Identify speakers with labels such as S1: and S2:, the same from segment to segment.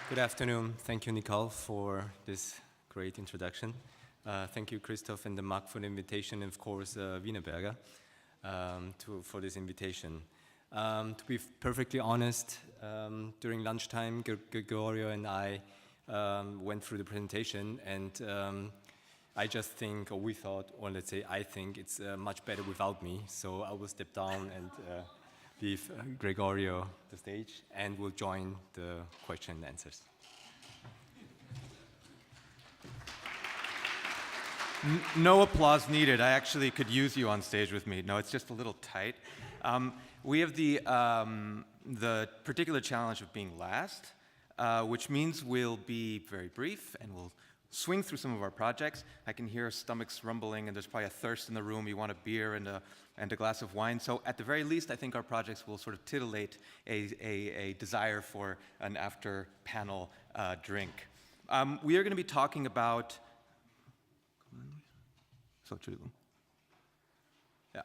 S1: Good afternoon. Thank you, Nicole, for this great introduction. Thank you, Christoph and the Mark, for the invitation, and of course, Wienerberger, for this invitation. To be perfectly honest, during lunchtime, Gregorio and I went through the presentation, and I just think, or we thought, or let's say I think, it's much better without me, so I will step down and leave Gregorio the stage, and will join the question and answers.
S2: No applause needed. I actually could use you on stage with me. No, it's just a little tight. We have the particular challenge of being last, which means we'll be very brief and we'll swing through some of our projects. I can hear stomachs rumbling, and there's probably a thirst in the room. You want a beer and a glass of wine. So at the very least, I think our projects will sort of titillate a desire for an after-panel drink. We are going to be talking about... Yeah.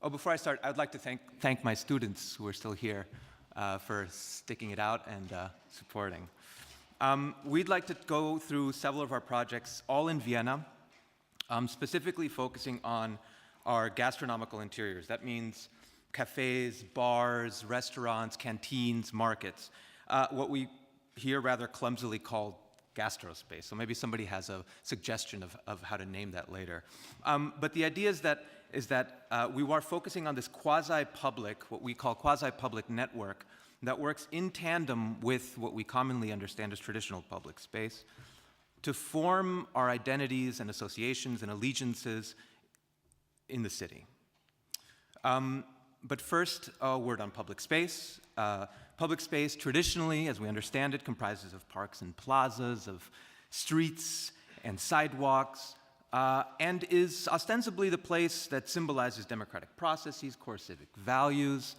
S2: Oh, before I start, I'd like to thank my students who are still here for sticking it out and supporting. We'd like to go through several of our projects, all in Vienna, specifically focusing on our gastronomical interiors. That means cafes, bars, restaurants, canteens, markets. What we here rather clumsily call Gastrospace. So maybe somebody has a suggestion of how to name that later. But the idea is that we are focusing on this quasi-public, what we call quasi-public network, that works in tandem with what we commonly understand as traditional public space to form our identities and associations and allegiances in the city. But first, a word on public space. Public space, traditionally, as we understand it, comprises of parks and plazas, of streets and sidewalks, and is ostensibly the place that symbolizes democratic processes, core civic values.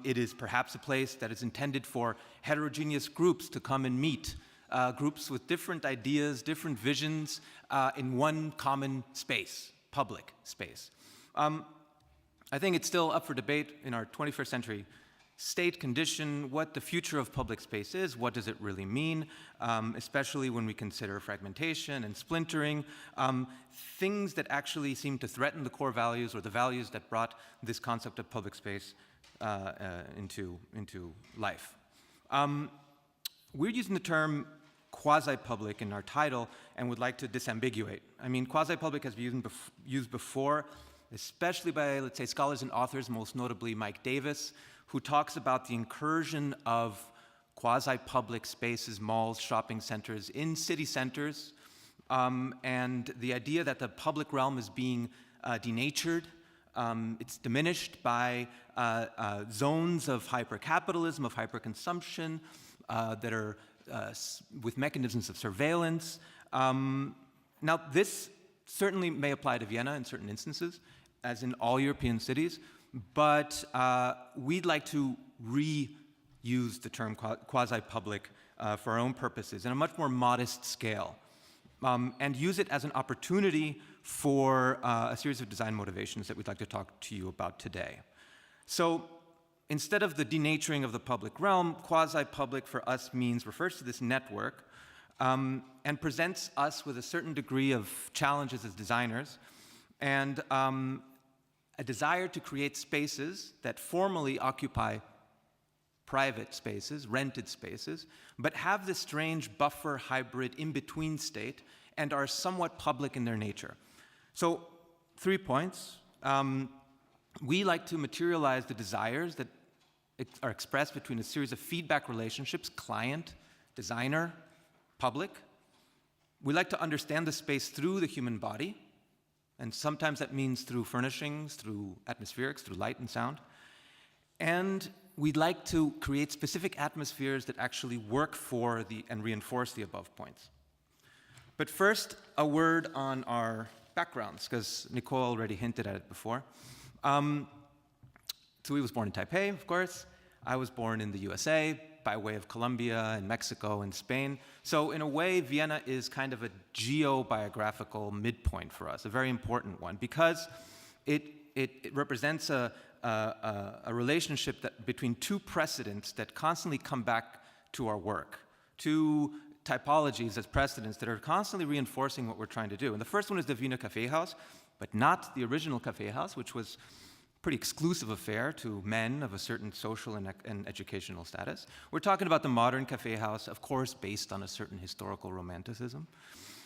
S2: It is perhaps a place that is intended for heterogeneous groups to come and meet, groups with different ideas, different visions, in one common space, public space. I think it's still up for debate in our 21st century state condition what the future of public space is, what does it really mean, especially when we consider fragmentation and splintering, things that actually seem to threaten the core values or the values that brought this concept of public space into life. We're using the term quasi-public in our title and would like to disambiguate. I mean, quasi-public has been used before, especially by, let's say, scholars and authors, most notably Mike Davis, who talks about the incursion of quasi-public spaces, malls, shopping centers in city centers, and the idea that the public realm is being denatured. It's diminished by zones of hyper-capitalism, of hyper-consumption that are with mechanisms of surveillance. Now, this certainly may apply to Vienna in certain instances, as in all European cities, but we'd like to reuse the term quasi-public for our own purposes in a much more modest scale, and use it as an opportunity for a series of design motivations that we'd like to talk to you about today. So instead of the denaturing of the public realm, quasi-public for us refers to this network and presents us with a certain degree of challenges as designers and a desire to create spaces that formally occupy private spaces, rented spaces, but have this strange buffer hybrid in-between state and are somewhat public in their nature. So 3 points. We like to materialize the desires that are expressed between a series of feedback relationships, client, designer, public. We like to understand the space through the human body, and sometimes that means through furnishings, through atmospherics, through light and sound. And we'd like to create specific atmospheres that actually work for and reinforce the above points. But first, a word on our backgrounds, because Nicole already hinted at it before. Tzui was born in Taipei, of course. I was born in the USA, by way of Colombia and Mexico and Spain. So in a way, Vienna is kind of a geo-biographical midpoint for us, a very important one, because it represents a relationship between two precedents that constantly come back to our work, two typologies as precedents that are constantly reinforcing what we're trying to do. And the first one is the Wiener Café House, but not the original Café House, which was a pretty exclusive affair to men of a certain social and educational status. We're talking about the modern Café House, of course, based on a certain historical romanticism.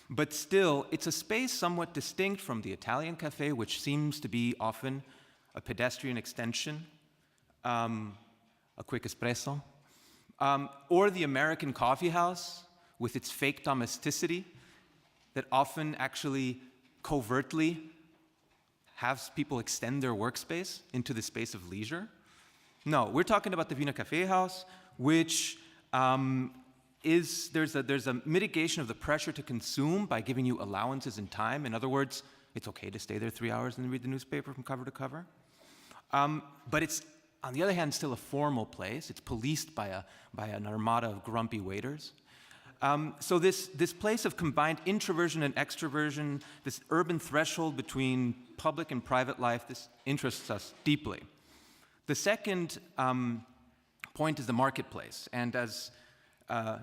S2: But still, it's a space somewhat distinct from the Italian café, which seems to be often a pedestrian extension, a quick espresso, or the American coffee house with its fake domesticity that often actually covertly has people extend their workspace into the space of leisure. No, we're talking about the Wiener Café House, which there's a mitigation of the pressure to consume by giving you allowances in time. In other words, it's okay to stay there 3 hours and read the newspaper from cover to cover. But it's, on the other hand, still a formal place. It's policed by an armada of grumpy waiters. So this place of combined introversion and extroversion, this urban threshold between public and private life, this interests us deeply. The second point is the marketplace. And as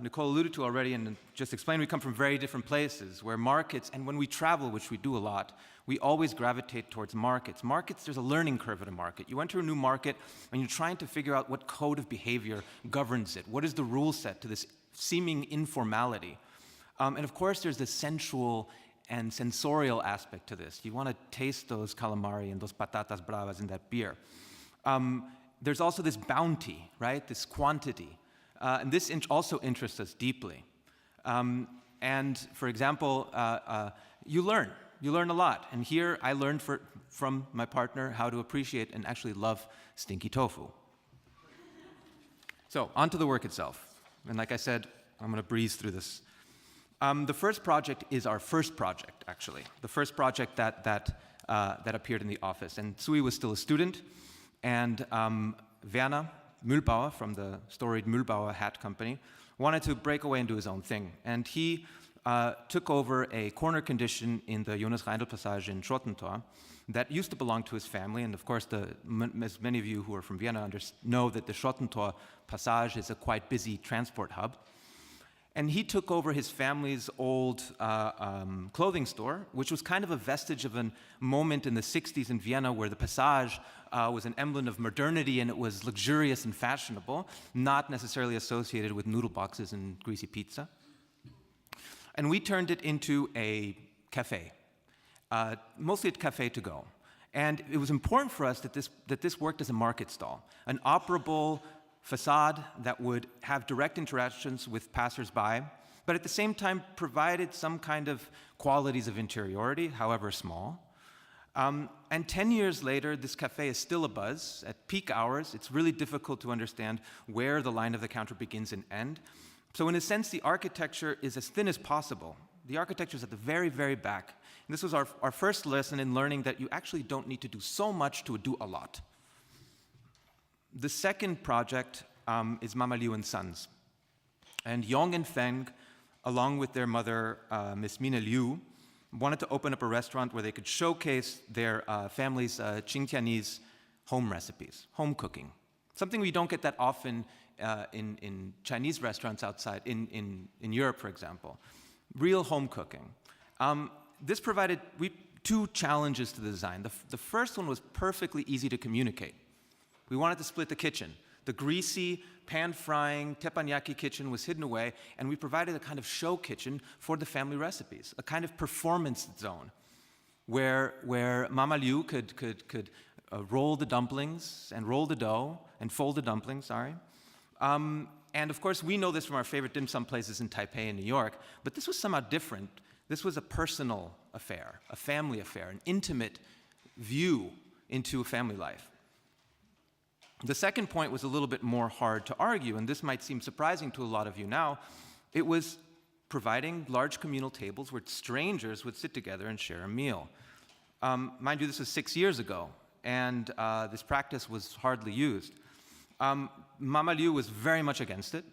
S2: Nicole alluded to already and just explained, we come from very different places where markets, and when we travel, which we do a lot, we always gravitate towards markets. Markets, there's a learning curve at a market. You enter a new market and you're trying to figure out what code of behavior governs it. What is the rule set to this seeming informality? And of course, there's the sensual and sensorial aspect to this. You want to taste those calamari and those patatas bravas in that beer. There's also this bounty, right? This quantity. And this also interests us deeply. And for example, you learn a lot. And here I learned from my partner how to appreciate and actually love stinky tofu. So on to the work itself. And like I said, I'm going to breeze through this. The first project is our first project, actually. The first project that appeared in the office. And Tzui was still a student. And Werner Mühlbauer from the storied Mühlbauer hat company wanted to break away and do his own thing. And he took over a corner condition in the Jonas Reindl Passage in Schottentor that used to belong to his family. And of course, as many of you who are from Vienna know that the Schottentor Passage is a quite busy transport hub. And he took over his family's old clothing store, which was kind of a vestige of a moment in the 60s in Vienna where the Passage was an emblem of modernity and it was luxurious and fashionable, not necessarily associated with noodle boxes and greasy pizza. And we turned it into a cafe, mostly a cafe to go. And it was important for us that this worked as a market stall, an operable facade that would have direct interactions with passersby, but at the same time provided some kind of qualities of interiority, however small. And 10 years later, this cafe is still abuzz. At peak hours, it's really difficult to understand where the line of the counter begins and ends. So in a sense, the architecture is as thin as possible. The architecture is at the very, very back. And this was our first lesson in learning that you actually don't need to do so much to do a lot. The second project is Mama Liu and Sons. And Yong and Feng, along with their mother, Miss Mina Liu, wanted to open up a restaurant where they could showcase their family's Qingtianese home recipes, home cooking. Something we don't get that often in Chinese restaurants outside, in Europe, for example. Real home cooking. This provided two challenges to the design. The first one was perfectly easy to communicate. We wanted to split the kitchen. The greasy, pan-frying teppanyaki kitchen was hidden away, and we provided a kind of show kitchen for the family recipes, a kind of performance zone where Mama Liu could roll the dumplings and roll the dough and fold the dumplings, sorry. And of course, we know this from our favorite dim sum places in Taipei and New York, but this was somehow different. This was a personal affair, a family affair, an intimate view into family life. The second point was a little bit more hard to argue, and this might seem surprising to a lot of you now. It was providing large communal tables where strangers would sit together and share a meal. Mind you, this was 6 years ago, and this practice was hardly used. Mama Liu was very much against it.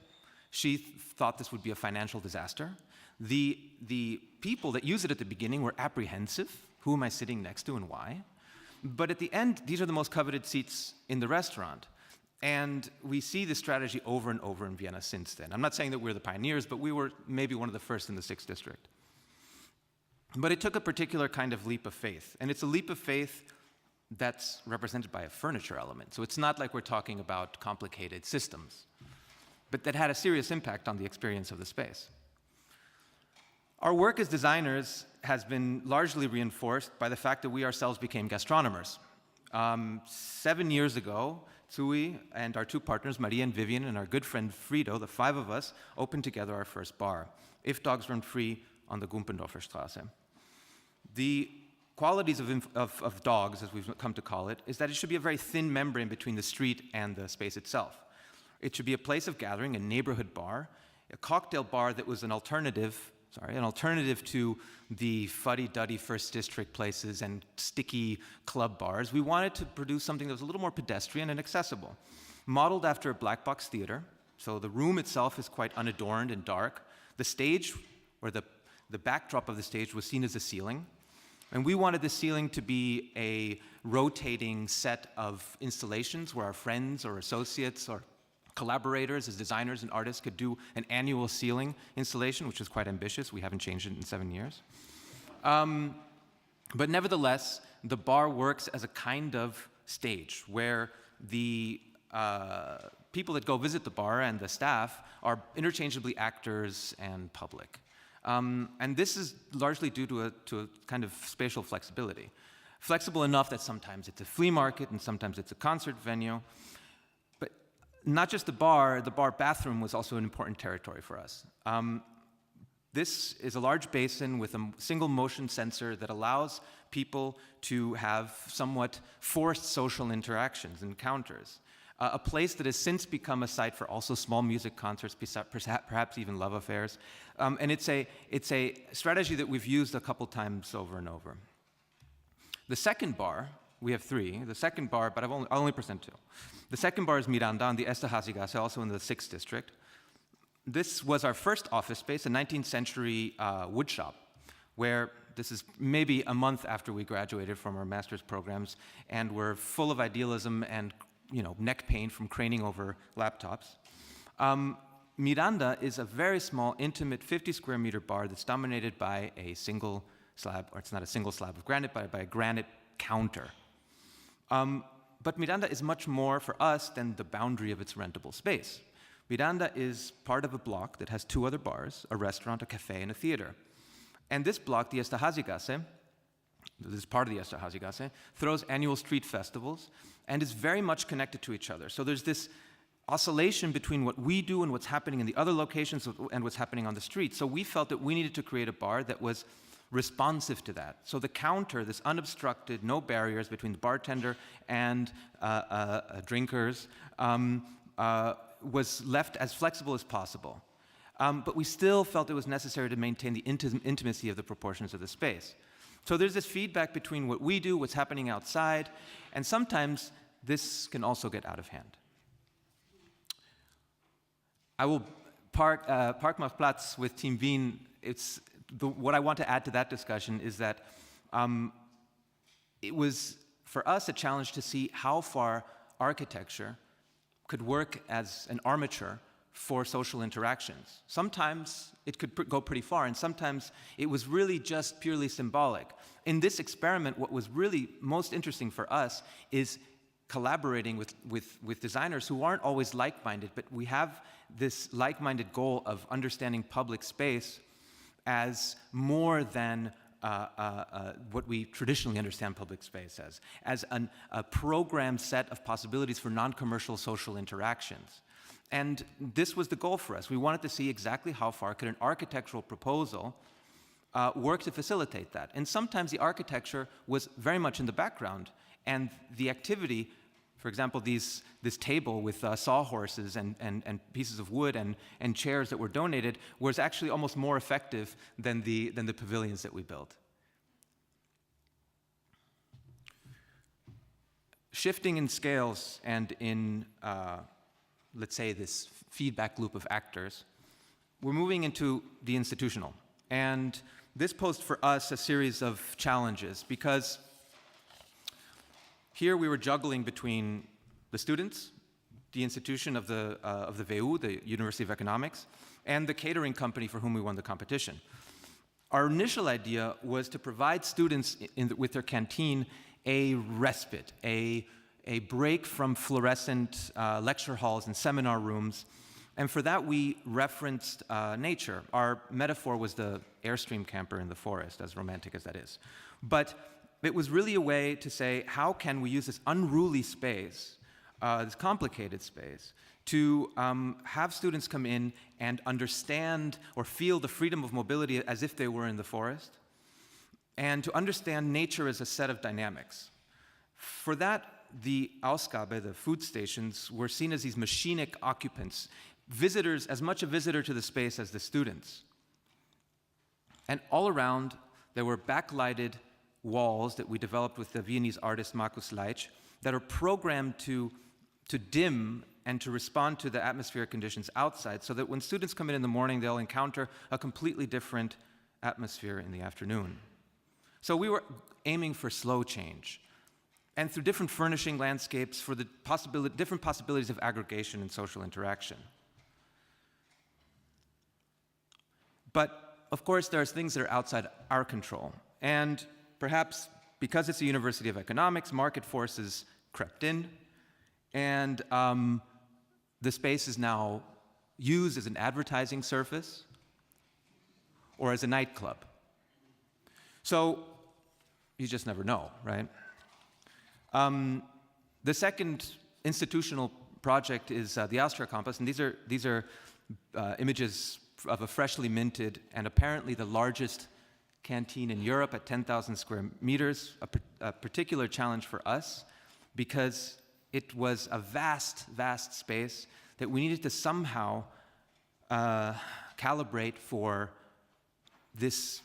S2: She thought this would be a financial disaster. The people that used it at the beginning were apprehensive. Who am I sitting next to and why? But at the end, these are the most coveted seats in the restaurant. And we see this strategy over and over in Vienna since then. I'm not saying that we're the pioneers, but we were maybe one of the first in the 6th district. But it took a particular kind of leap of faith. And it's a leap of faith that's represented by a furniture element. So it's not like we're talking about complicated systems, but that had a serious impact on the experience of the space. Our work as designers has been largely reinforced by the fact that we ourselves became gastronomers. 7 years ago, Tzui and our 2 partners, Maria and Vivian, and our good friend Frido, the 5 of us, opened together our first bar, If Dogs Run Free, on the Gumpendorfer Straße. The qualities of dogs, as we've come to call it, is that it should be a very thin membrane between the street and the space itself. It should be a place of gathering, a neighborhood bar, a cocktail bar that was an alternative to the fuddy-duddy First District places and sticky club bars. We wanted to produce something that was a little more pedestrian and accessible. Modeled after a black box theater, so the room itself is quite unadorned and dark. The stage, or the backdrop of the stage, was seen as a ceiling. And we wanted the ceiling to be a rotating set of installations where our friends or associates or collaborators as designers and artists could do an annual ceiling installation, which is quite ambitious. We haven't changed it in 7 years. But nevertheless, the bar works as a kind of stage where the people that go visit the bar and the staff are interchangeably actors and public. And this is largely due to a kind of spatial flexibility. Flexible enough that sometimes it's a flea market and sometimes it's a concert venue. But not just the bar bathroom was also an important territory for us. This is a large basin with a single motion sensor that allows people to have somewhat forced social interactions, encounters. A place that has since become a site for also small music concerts, perhaps even love affairs. And it's a strategy that we've used a couple times over and over. The second bar, we have 3. The second bar, but I'll only present 2. The second bar is Miranda on the Esterhazygasse, also in the 6th district. This was our first office space, a 19th century woodshop, where this is maybe a month after we graduated from our master's programs, and we're full of idealism and neck pain from craning over laptops. Miranda is a very small, intimate, 50 square meter bar that's dominated by a single slab, or it's not a single slab of granite, but by a granite counter. But Miranda is much more for us than the boundary of its rentable space. Miranda is part of a block that has 2 other bars, a restaurant, a cafe, and a theater. And this block, the Esterhazygasse, this is part of the Esterhazygasse, throws annual street festivals and is very much connected to each other. So there's this oscillation between what we do and what's happening in the other locations and what's happening on the street. So we felt that we needed to create a bar that was responsive to that. So the counter, this unobstructed, no barriers between the bartender and drinkers, was left as flexible as possible. But we still felt it was necessary to maintain the intimacy of the proportions of the space. So there's this feedback between what we do, what's happening outside, and sometimes this can also get out of hand. I will park Marktplatz with Team Wien. What I want to add to that discussion is that it was, for us, a challenge to see how far architecture could work as an armature for social interactions. Sometimes it could go pretty far, and sometimes it was really just purely symbolic. In this experiment, what was really most interesting for us is collaborating with designers who aren't always like-minded, but we have this like-minded goal of understanding public space as more than what we traditionally understand public space as a programmed set of possibilities for non-commercial social interactions. And this was the goal for us. We wanted to see exactly how far could an architectural proposal work to facilitate that. And sometimes the architecture was very much in the background, and the activity, for example, this table with sawhorses and pieces of wood and chairs that were donated, was actually almost more effective than the pavilions that we built. Shifting in scales and in let's say, this feedback loop of actors, we're moving into the institutional. And this posed for us a series of challenges, because here we were juggling between the students, the institution of the WU, the University of Economics, and the catering company for whom we won the competition. Our initial idea was to provide students with their canteen a respite, a break from fluorescent lecture halls and seminar rooms. And for that, we referenced nature. Our metaphor was the Airstream camper in the forest, as romantic as that is. But it was really a way to say, how can we use this unruly space, this complicated space, to have students come in and understand or feel the freedom of mobility as if they were in the forest, and to understand nature as a set of dynamics. For that, the Ausgabe, the food stations, were seen as these machinic occupants, visitors, as much a visitor to the space as the students. And all around, there were backlighted walls that we developed with the Viennese artist Markus Leitch that are programmed to dim and to respond to the atmospheric conditions outside, so that when students come in the morning, they'll encounter a completely different atmosphere in the afternoon. So we were aiming for slow change, and through different furnishing landscapes for the different possibilities of aggregation and social interaction. But of course, there's things that are outside our control. And perhaps because it's a University of Economics, market forces crept in, and the space is now used as an advertising surface or as a nightclub. So you just never know, right? The second institutional project is the Austria campus, and these are images of a freshly minted and apparently the largest canteen in Europe at 10,000 square meters, a particular challenge for us because it was a vast, vast space that we needed to somehow calibrate for this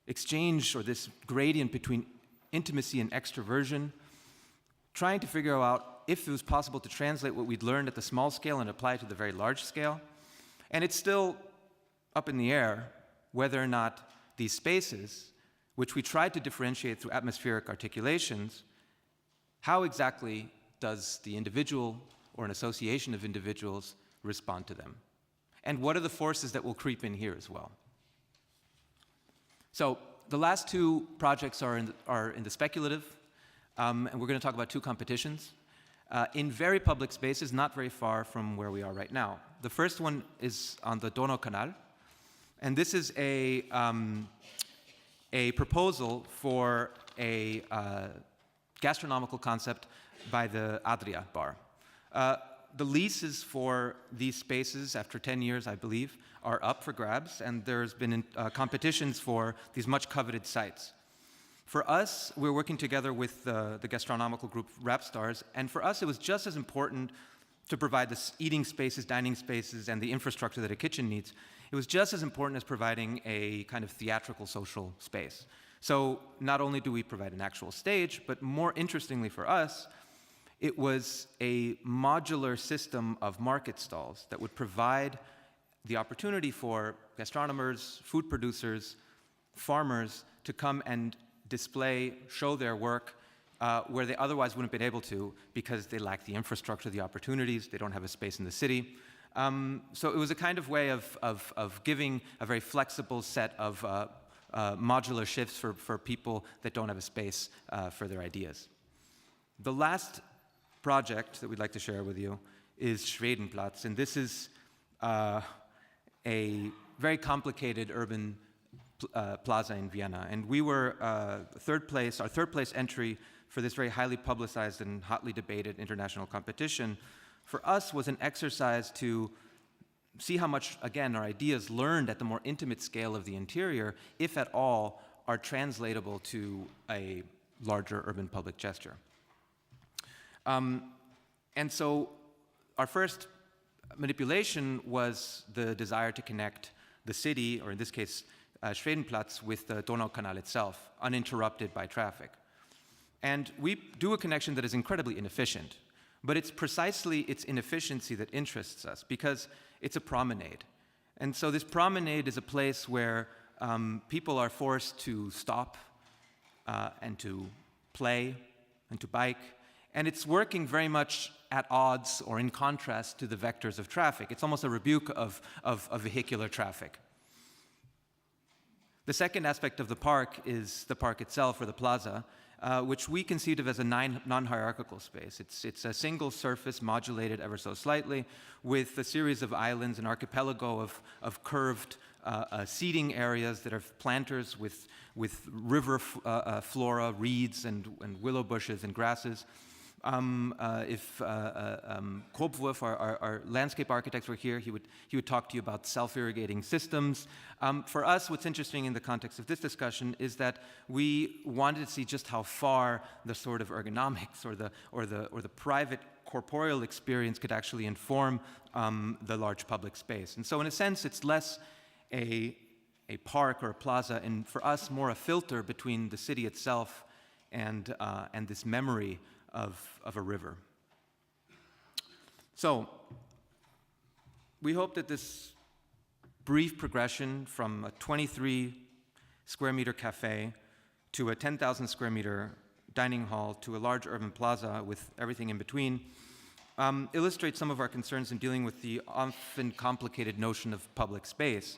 S2: exchange or this gradient between intimacy and extroversion, trying to figure out if it was possible to translate what we'd learned at the small scale and apply it to the very large scale. And it's still up in the air whether or not these spaces, which we tried to differentiate through atmospheric articulations, how exactly does the individual or an association of individuals respond to them? And what are the forces that will creep in here as well? So the last two projects are in the speculative, and we're going to talk about two competitions in very public spaces, not very far from where we are right now. The first one is on the Donaukanal, and this is a proposal for a gastronomical concept by the Adria bar. The leases for these spaces, after 10 years, I believe, are up for grabs, and there's been competitions for these much coveted sites. For us, we're working together with the gastronomical group Rapstars, and for us, it was just as important to provide the eating spaces, dining spaces, and the infrastructure that a kitchen needs. It was just as important as providing a kind of theatrical social space. So not only do we provide an actual stage, but more interestingly for us, it was a modular system of market stalls that would provide the opportunity for gastronomers, food producers, farmers to come and display, show their work where they otherwise wouldn't have been able to because they lack the infrastructure, the opportunities, they don't have a space in the city. So it was a kind of way of giving a very flexible set of modular shifts for people that don't have a space for their ideas. The last project that we'd like to share with you is Schwedenplatz, and this is a very complicated urban plaza in Vienna. And we were our third place entry for this very highly publicized and hotly debated international competition, for us was an exercise to see how much, again, our ideas learned at the more intimate scale of the interior, if at all, are translatable to a larger urban public gesture. And so our first manipulation was the desire to connect the city, or in this case, Schwedenplatz, with the Donaukanal itself, uninterrupted by traffic. And we do a connection that is incredibly inefficient. But it's precisely its inefficiency that interests us, because it's a promenade. And so this promenade is a place where people are forced to stop and to play and to bike. And it's working very much at odds or in contrast to the vectors of traffic. It's almost a rebuke of vehicular traffic. The second aspect of the park is the park itself, or the plaza, which we conceived of as a non-hierarchical space. It's a single surface modulated ever so slightly with a series of islands, an archipelago of curved seating areas that are planters with river flora, reeds and willow bushes and grasses. If Koopwurf, our landscape architect, were here, he would talk to you about self-irrigating systems. For us, what's interesting in the context of this discussion is that we wanted to see just how far the sort of ergonomics or the private corporeal experience could actually inform the large public space. And so, in a sense, it's less a park or a plaza, and for us, more a filter between the city itself and this memory of a river. So, we hope that this brief progression from a 23 square meter cafe to a 10,000 square meter dining hall to a large urban plaza with everything in between illustrates some of our concerns in dealing with the often complicated notion of public space.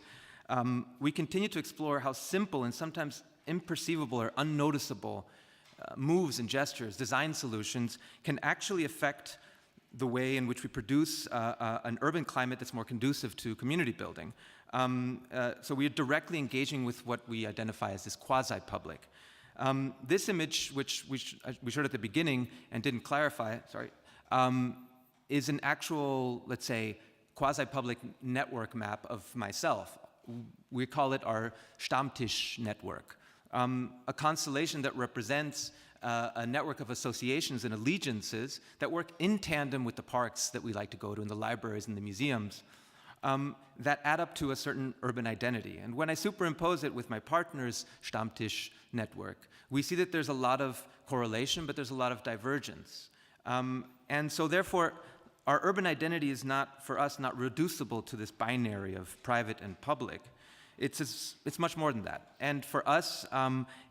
S2: We continue to explore how simple and sometimes imperceivable or unnoticeable moves and gestures, design solutions, can actually affect the way in which we produce an urban climate that's more conducive to community building. So we are directly engaging with what we identify as this quasi-public. This image, which we showed at the beginning and didn't clarify, is an actual, let's say, quasi-public network map of myself. We call it our Stammtisch network. A constellation that represents a network of associations and allegiances that work in tandem with the parks that we like to go to and the libraries and the museums that add up to a certain urban identity. And when I superimpose it with my partner's Stammtisch network, we see that there's a lot of correlation, but there's a lot of divergence. And so therefore, our urban identity is not, for us, not reducible to this binary of private and public. It's much more than that. And for us,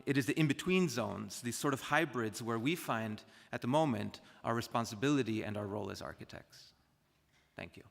S2: it is the in-between zones, these sort of hybrids where we find, at the moment, our responsibility and our role as architects. Thank you.